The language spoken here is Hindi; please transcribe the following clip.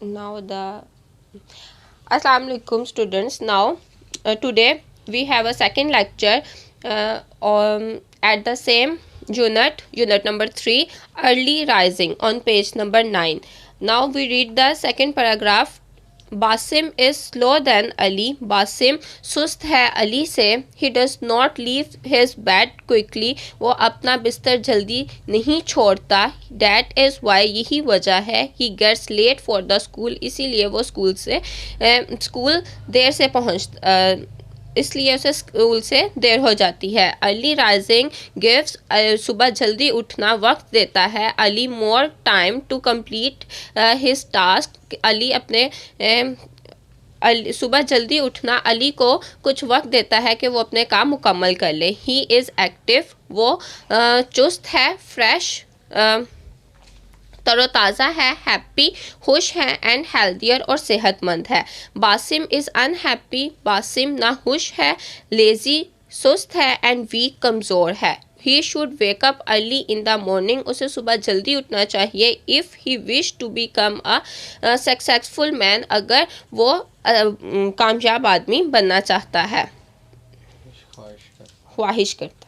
Now the Assalamu alaikum students. Now today we have a second lecture at the same unit number 3, early rising, on page number 9. Now we read the second paragraph. Basim is slow than Ali, Basim सुस्त है अली से. He does not leave his bed quickly, वो अपना बिस्तर जल्दी नहीं छोड़ता. डैट इज़ वाई, यही वजह है. He gets late for the school, इसीलिए वो स्कूल देर से इसलिए उसे स्कूल से देर हो जाती है. अर्ली राइजिंग गिव्स, सुबह जल्दी उठना वक्त देता है. Ali more time to complete his task, Ali अपने सुबह जल्दी उठना अली को कुछ वक्त देता है कि वो अपने काम मुकम्मल कर ले. ही इज़ एक्टिव, वो चुस्त है. फ्रेश, तरोताज़ा है. हैप्पी, खुश है. एंड हेल्दियर, और सेहतमंद है. बासिम इज़ अनहैप्पी, बासिम नाखुश है. लेज़ी, सुस्त है. एंड वीक, कमज़ोर है. He should wake up early in the morning, उसे सुबह जल्दी उठना चाहिए. If he wish to become a successful man, अगर वो कामयाब आदमी बनना चाहता है, ख्वाहिश करता